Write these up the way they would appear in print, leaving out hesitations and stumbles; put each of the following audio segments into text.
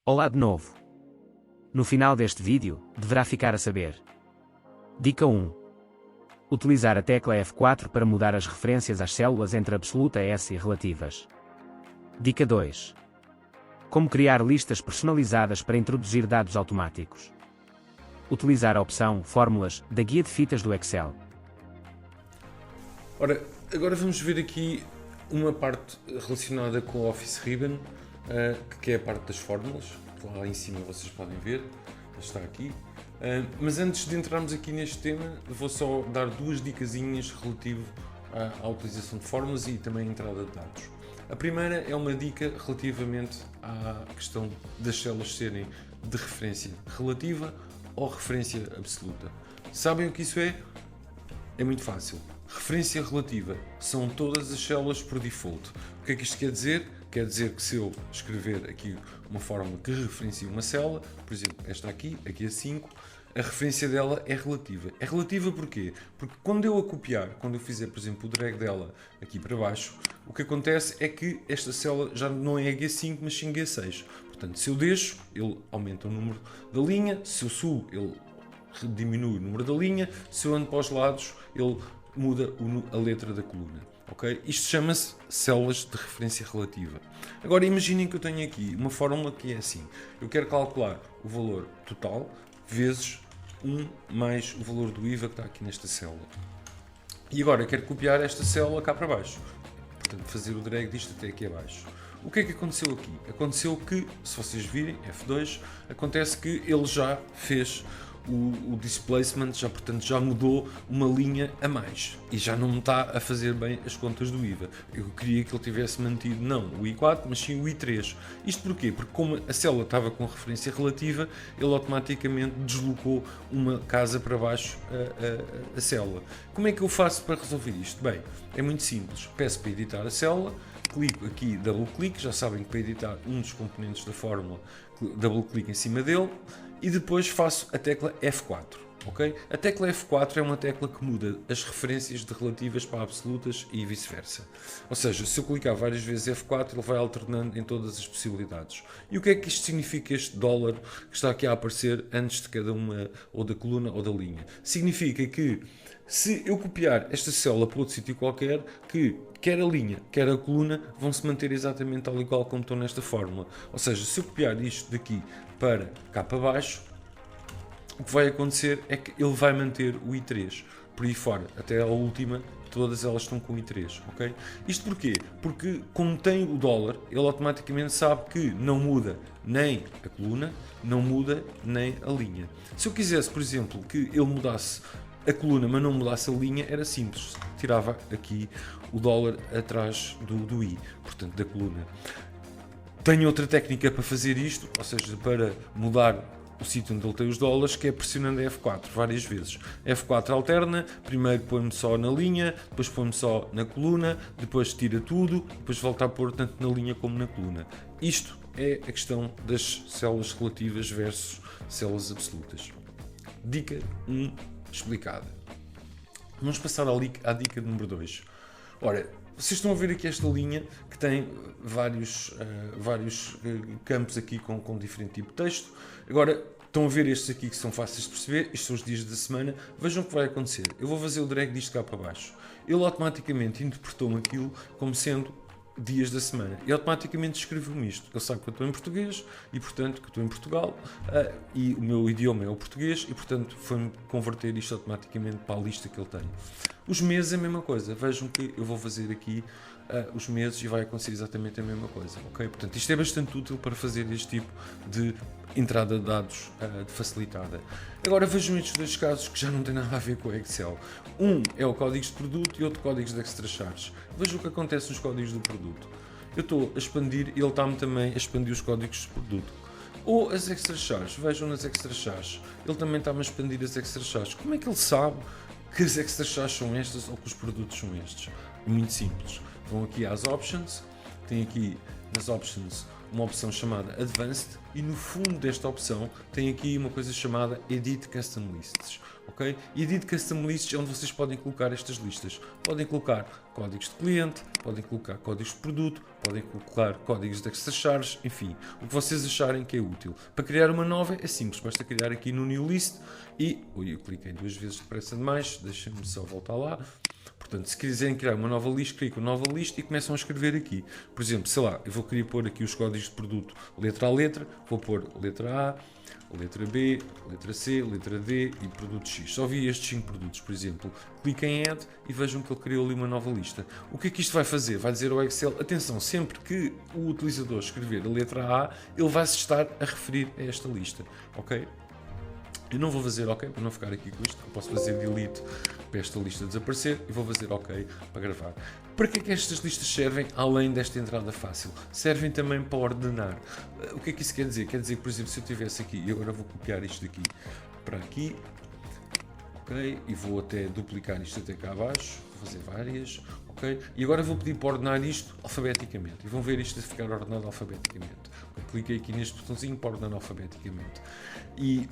Olá de novo. No final deste vídeo, deverá ficar a saber. Dica 1. Utilizar a tecla F4 para mudar as referências às células entre absoluta S e relativas. Dica 2. Como criar listas personalizadas para introduzir dados automáticos. Utilizar a opção Fórmulas da guia de fitas do Excel. Ora, agora vamos ver aqui uma parte relacionada com o Office Ribbon, que é a parte das fórmulas. Lá em cima vocês podem ver, está aqui. Mas antes de entrarmos aqui neste tema, vou só dar duas dicasinhas relativo à utilização de fórmulas e também à entrada de dados. A primeira é uma dica relativamente à questão das células serem de referência relativa ou referência absoluta. Sabem o que isso é? É muito fácil. Referência relativa são todas as células por default. O que é que isto quer dizer? Quer dizer que se eu escrever aqui uma fórmula que referencia uma célula, por exemplo, esta aqui a 5, a referência dela é relativa. É relativa porquê? Porque quando eu a copiar, quando eu fizer, por exemplo, o drag dela aqui para baixo, o que acontece é que esta célula já não é H5, mas sim H6. Portanto, se eu deixo, ele aumenta o número da linha, se eu subo, ele diminui o número da linha, se eu ando para os lados, ele muda a letra da coluna. Okay? Isto chama-se células de referência relativa. Agora imaginem que eu tenho aqui uma fórmula que é assim. Eu quero calcular o valor total vezes 1 mais o valor do IVA que está aqui nesta célula. E agora eu quero copiar esta célula cá para baixo. Portanto, fazer o drag disto até aqui abaixo. O que é que aconteceu aqui? Aconteceu que, se vocês virem, F2, acontece que ele já fez o displacement, portanto já mudou uma linha a mais e já não me está a fazer bem as contas do IVA. Eu queria que ele tivesse mantido não o I4, mas sim o I3. Isto porquê? Porque como a célula estava com referência relativa, ele automaticamente deslocou uma casa para baixo a célula. Como é que eu faço para resolver isto? Bem, é muito simples. Peço para editar a célula, clico aqui, double click, já sabem que para editar um dos componentes da fórmula, double click em cima dele, e depois faço a tecla F4, ok? A tecla F4 é uma tecla que muda as referências de relativas para absolutas e vice-versa. Ou seja, se eu clicar várias vezes F4, ele vai alternando em todas as possibilidades. E o que é que isto significa, este dólar que está aqui a aparecer antes de cada uma, ou da coluna ou da linha? Significa que se eu copiar esta célula para outro sítio qualquer, que quer a linha, quer a coluna, vão se manter exatamente tal e qual como estão nesta fórmula. Ou seja, se eu copiar isto daqui para cá para baixo, o que vai acontecer é que ele vai manter o I3 por aí fora, até a última, todas elas estão com I3, ok? Isto porquê? Porque como tem o dólar, ele automaticamente sabe que não muda nem a coluna, não muda nem a linha. Se eu quisesse, por exemplo, que ele mudasse a coluna, mas não mudasse a linha, era simples. Tirava aqui o dólar atrás do I, portanto, da coluna. Tenho outra técnica para fazer isto, ou seja, para mudar o sítio onde ele tem os dólares, que é pressionando F4 várias vezes. F4 alterna, primeiro põe-me só na linha, depois põe-me só na coluna, depois tira tudo, depois volta a pôr tanto na linha como na coluna. Isto é a questão das células relativas versus células absolutas. Dica 1 explicada. Vamos passar à dica número 2. Ora, vocês estão a ver aqui esta linha que tem vários campos aqui com diferente tipo de texto. Agora, estão a ver estes aqui que são fáceis de perceber, estes são os dias da semana. Vejam o que vai acontecer. Eu vou fazer o drag disto cá para baixo. Ele automaticamente interpretou-me aquilo como sendo dias da semana e automaticamente escreveu-me isto. Ele sabe que eu estou em português e, portanto, que eu estou em Portugal e o meu idioma é o português e, portanto, foi-me converter isto automaticamente para a lista que ele tem. Os meses é a mesma coisa. Vejam que eu vou fazer aqui os meses e vai acontecer exatamente a mesma coisa. Ok? Portanto, isto é bastante útil para fazer este tipo de entrada de dados facilitada. Agora vejam estes dois casos que já não têm nada a ver com o Excel. Um é o código de produto e outro códigos de extra charge. Vejam o que acontece nos códigos do produto. Eu estou a expandir e ele está-me também a expandir os códigos de produto. Ou as extra charges. Vejam nas extra charges. Ele também está-me a expandir as extra charges. Como é que ele sabe que as extra charges são estas ou que os produtos são estes? É muito simples. Vão aqui às options. Tem aqui nas options uma opção chamada Advanced e no fundo desta opção tem aqui uma coisa chamada Edit Custom Lists, ok? E Edit Custom Lists é onde vocês podem colocar estas listas. Podem colocar códigos de cliente, podem colocar códigos de produto, podem colocar códigos de extra charge, enfim, o que vocês acharem que é útil. Para criar uma nova é simples, basta criar aqui no New List e... Ui, eu cliquei 2 vezes depressa demais, deixem-me só voltar lá. Portanto, se quiserem criar uma nova lista, clicam nova lista e começam a escrever aqui. Por exemplo, sei lá, eu vou querer pôr aqui os códigos de produto letra a letra, vou pôr letra A, letra B, letra C, letra D e produto X. Só vi estes 5 produtos, por exemplo. Cliquem em Add e vejam que ele criou ali uma nova lista. O que é que isto vai fazer? Vai dizer ao Excel, atenção, sempre que o utilizador escrever a letra A, ele vai se estar a referir a esta lista, ok? Eu não vou fazer OK para não ficar aqui com isto. Eu posso fazer delete para esta lista desaparecer e vou fazer OK para gravar. Para que é que estas listas servem além desta entrada fácil? Servem também para ordenar. O que é que isso quer dizer? Quer dizer que, por exemplo, se eu tivesse aqui, e agora vou copiar isto daqui para aqui, ok, e vou até duplicar isto até cá abaixo, vou fazer várias, ok, e agora vou pedir para ordenar isto alfabeticamente, e vão ver isto a ficar ordenado alfabeticamente. Eu cliquei aqui neste botãozinho para ordenar alfabeticamente. E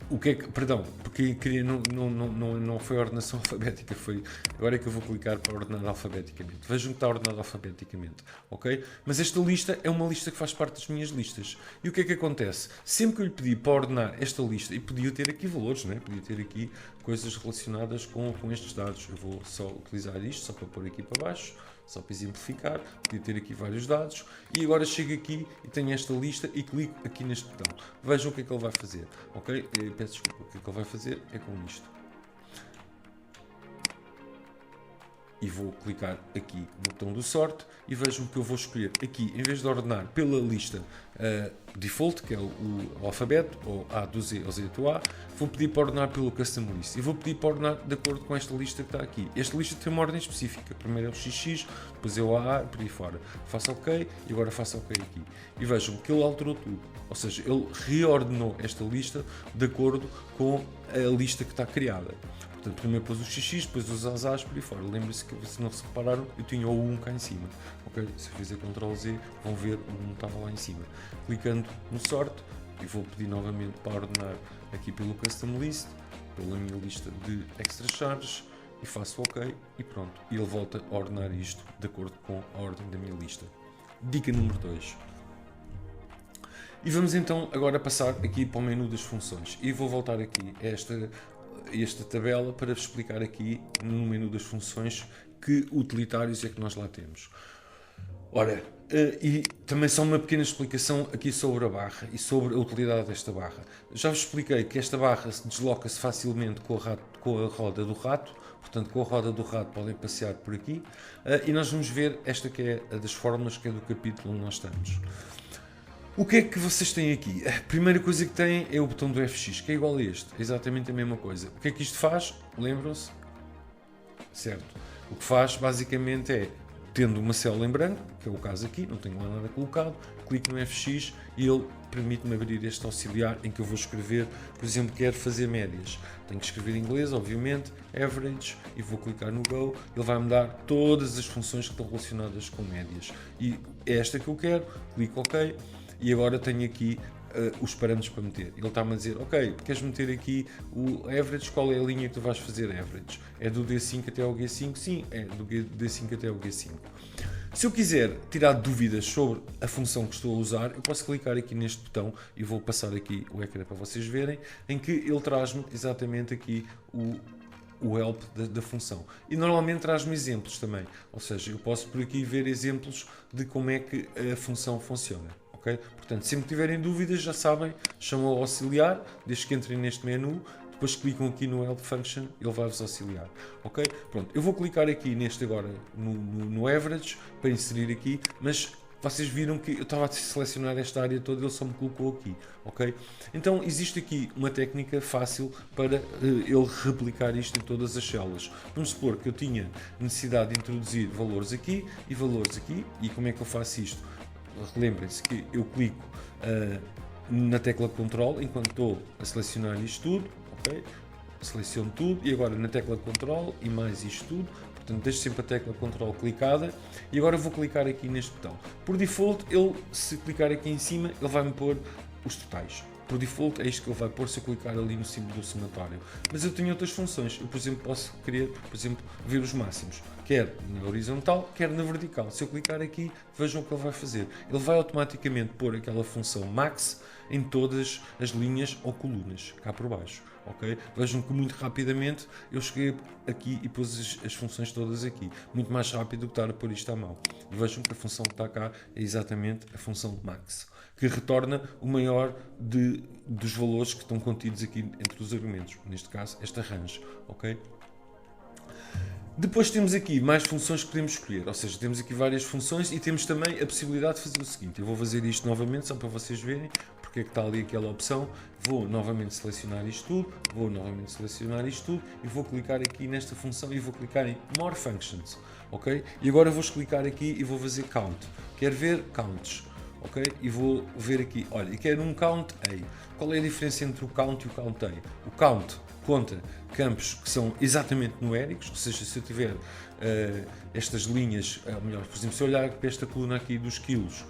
o que é que, perdão, porque não foi ordenação alfabética, foi, agora é que eu vou clicar para ordenar alfabeticamente. Vejam que está ordenado alfabeticamente, ok? Mas esta lista é uma lista que faz parte das minhas listas. E o que é que acontece? Sempre que eu lhe pedi para ordenar esta lista, e podia ter aqui valores, né? Podia ter aqui coisas relacionadas com estes dados. Eu vou só utilizar isto, só para pôr aqui para baixo, só para exemplificar, podia ter aqui vários dados, e agora chego aqui e tenho esta lista e clico aqui neste botão. Vejam o que é que ele vai fazer, ok? Eu peço desculpa, o que é que ele vai fazer é com isto. E vou clicar aqui no botão do sort e vejam que eu vou escolher aqui, em vez de ordenar pela lista default, que é o alfabeto, ou A do Z ou Z do A, vou pedir para ordenar pelo custom list e vou pedir para ordenar de acordo com esta lista que está aqui. Esta lista tem uma ordem específica, primeiro é o XX, depois é o AA, por aí fora. Faço OK e agora faço OK aqui. E vejam que ele alterou tudo, ou seja, ele reordenou esta lista de acordo com a lista que está criada. Portanto, primeiro pôs o XX, depois os ASAs por aí fora. Lembrem-se que, se não se repararam, eu tinha o 1 cá em cima. Ok? Se eu fizer Ctrl Z, vão ver o 1 estava lá em cima. Clicando no sort, e vou pedir novamente para ordenar aqui pelo Custom List, pela minha lista de extra charges, e faço OK, e pronto. E ele volta a ordenar isto de acordo com a ordem da minha lista. Dica número 2. E vamos então agora passar aqui para o menu das funções. E vou voltar aqui a esta tabela para vos explicar aqui no menu das funções que utilitários é que nós lá temos. Ora, e também só uma pequena explicação aqui sobre a barra e sobre a utilidade desta barra. Já vos expliquei que esta barra desloca-se facilmente com a roda do rato, portanto com a roda do rato podem passear por aqui, e nós vamos ver esta que é a das fórmulas, que é do capítulo onde nós estamos. O que é que vocês têm aqui? A primeira coisa que têm é o botão do FX, que é igual a este, é exatamente a mesma coisa. O que é que isto faz? Lembram-se? Certo. O que faz basicamente é, tendo uma célula em branco, que é o caso aqui, não tenho lá nada colocado, clico no FX e ele permite-me abrir este auxiliar em que eu vou escrever, por exemplo, quero fazer médias. Tenho que escrever em inglês, obviamente, average, e vou clicar no Go, ele vai-me dar todas as funções que estão relacionadas com médias. E é esta que eu quero, clico OK. E agora tenho aqui os parâmetros para meter. Ele está-me a dizer, ok, queres meter aqui o average, qual é a linha que tu vais fazer average? É do D5 até ao G5? Sim, é do D5 até ao G5. Se eu quiser tirar dúvidas sobre a função que estou a usar, eu posso clicar aqui neste botão e vou passar aqui o ecrã para vocês verem, em que ele traz-me exatamente aqui o help da função. E normalmente traz-me exemplos também, ou seja, eu posso por aqui ver exemplos de como é que a função funciona. Okay? Portanto, sempre que tiverem dúvidas, já sabem, chamam ao auxiliar, desde que entrem neste menu, depois clicam aqui no Help Function, ele vai-vos auxiliar. Ok? Pronto, eu vou clicar aqui neste agora, no Average, para inserir aqui, mas vocês viram que eu estava a selecionar esta área toda, ele só me colocou aqui. Ok? Então, existe aqui uma técnica fácil para ele replicar isto em todas as células. Vamos supor que eu tinha necessidade de introduzir valores aqui, e como é que eu faço isto? Lembrem-se que eu clico na tecla Ctrl enquanto estou a selecionar isto tudo, ok? Seleciono tudo e agora na tecla Ctrl e mais isto tudo, portanto deixo sempre a tecla Ctrl clicada e agora vou clicar aqui neste botão. Por default, se clicar aqui em cima, ele vai-me pôr os totais. Por default é isto que ele vai pôr se eu clicar ali no símbolo do somatório. Mas eu tenho outras funções. Eu, por exemplo, posso querer, por exemplo, ver os máximos. quer na horizontal, quer na vertical. Se eu clicar aqui, vejam o que ele vai fazer. Ele vai automaticamente pôr aquela função max em todas as linhas ou colunas, cá por baixo. Okay? Vejam que muito rapidamente eu cheguei aqui e pus as funções todas aqui. Muito mais rápido do que estar a pôr isto à mão. E vejam que a função que está cá é exatamente a função max, que retorna o maior dos valores que estão contidos aqui entre os argumentos. Neste caso, esta range. Okay? Depois temos aqui mais funções que podemos escolher, ou seja, temos aqui várias funções e temos também a possibilidade de fazer o seguinte. Eu vou fazer isto novamente só para vocês verem porque é que está ali aquela opção. Vou novamente selecionar isto tudo, vou novamente selecionar isto tudo e vou clicar aqui nesta função e vou clicar em More Functions, ok? E agora vou clicar aqui e vou fazer Count. Quero ver Counts, ok? E vou ver aqui, olha, e quero um Count A. Qual é a diferença entre o Count e o Count A? O Count conta campos que são exatamente numéricos, ou seja, se eu tiver estas linhas, ou melhor, por exemplo, se eu olhar para esta coluna aqui dos quilos,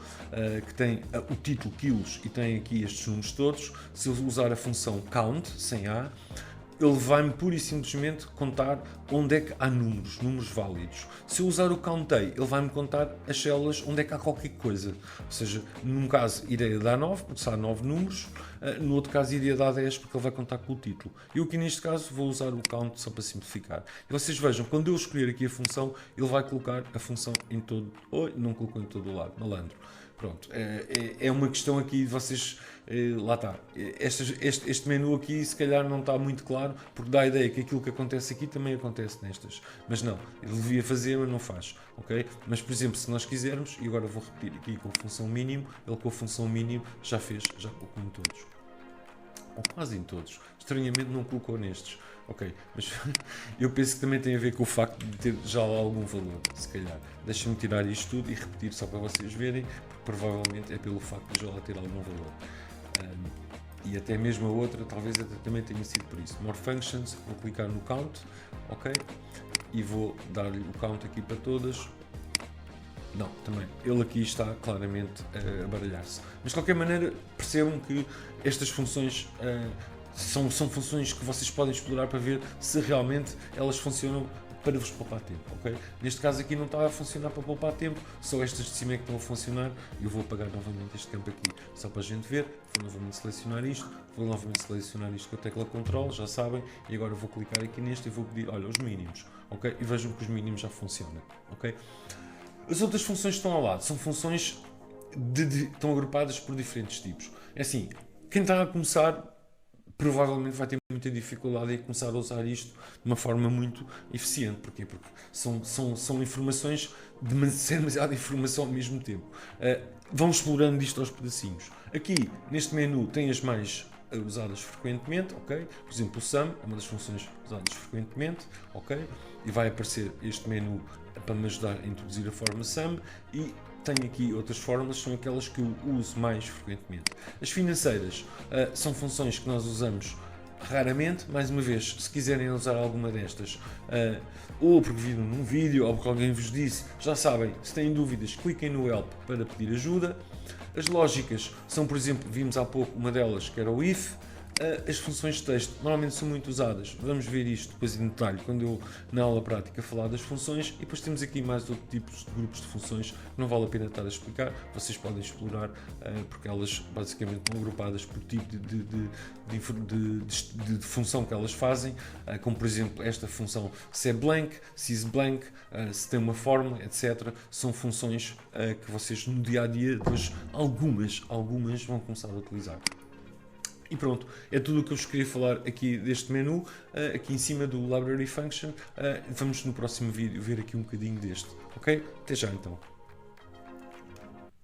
que tem o título quilos e tem aqui estes números todos, se eu usar a função count, sem A, ele vai-me pura e simplesmente contar onde é que há números válidos. Se eu usar o countei, ele vai-me contar as células onde é que há qualquer coisa. Ou seja, num caso iria dar 9, porque há 9 números, no outro caso iria dar 10, porque ele vai contar com o título. Eu aqui neste caso vou usar o count só para simplificar. E vocês vejam, quando eu escolher aqui a função, ele vai colocar a função em todo... Oi, não colocou em todo o lado, malandro. Pronto, é uma questão aqui de vocês, lá está, este menu aqui se calhar não está muito claro, porque dá a ideia que aquilo que acontece aqui também acontece nestas, mas não, ele devia fazer, mas não faz, ok? Mas por exemplo, se nós quisermos, e agora vou repetir aqui com a função mínimo, ele com a função mínimo já fez, já colocou em todos, ou quase em todos, estranhamente não colocou nestes. Ok, mas eu penso que também tem a ver com o facto de ter já lá algum valor, se calhar. Deixa-me tirar isto tudo e repetir só para vocês verem, porque provavelmente é pelo facto de já lá ter algum valor. E até mesmo a outra, talvez até também tenha sido por isso. More Functions, vou clicar no Count, ok? E vou dar-lhe o Count aqui para todas. Não, também. Ele aqui está claramente a baralhar-se. Mas de qualquer maneira, percebam que estas funções... São funções que vocês podem explorar para ver se realmente elas funcionam para vos poupar tempo, ok? Neste caso aqui não está a funcionar para poupar tempo, só estas de cima é que estão a funcionar e eu vou apagar novamente este campo aqui, só para a gente ver. Vou novamente selecionar isto, com a tecla Ctrl, já sabem, e agora vou clicar aqui neste e vou pedir, olha, os mínimos, ok? E vejam que os mínimos já funcionam, ok? As outras funções que estão ao lado são funções estão agrupadas por diferentes tipos. É assim, quem está a começar provavelmente vai ter muita dificuldade em começar a usar isto de uma forma muito eficiente. Porquê? Porque são informações, demasiada informação ao mesmo tempo. Vão explorando isto aos pedacinhos. Aqui, neste menu, tem as mais usadas frequentemente, ok? Por exemplo, o sum é uma das funções usadas frequentemente, ok? E vai aparecer este menu para me ajudar a introduzir a forma sum e tenho aqui outras fórmulas, são aquelas que eu uso mais frequentemente. As financeiras são funções que nós usamos raramente, mais uma vez, se quiserem usar alguma destas, ou porque viram num vídeo, ou porque alguém vos disse, já sabem, se têm dúvidas, cliquem no Help para pedir ajuda. As lógicas são, por exemplo, vimos há pouco uma delas que era o if. As funções de texto normalmente são muito usadas, vamos ver isto depois em detalhe quando eu na aula prática falar das funções, e depois temos aqui mais outros tipos de grupos de funções que não vale a pena estar a explicar, vocês podem explorar porque elas basicamente estão agrupadas por tipo de função que elas fazem, como por exemplo esta função se é blank, se is blank, se tem uma fórmula, etc. São funções que vocês no dia a dia, depois algumas vão começar a utilizar. E pronto, é tudo o que eu vos queria falar aqui deste menu, aqui em cima do Library Function. Vamos no próximo vídeo ver aqui um bocadinho deste, ok? Até já então.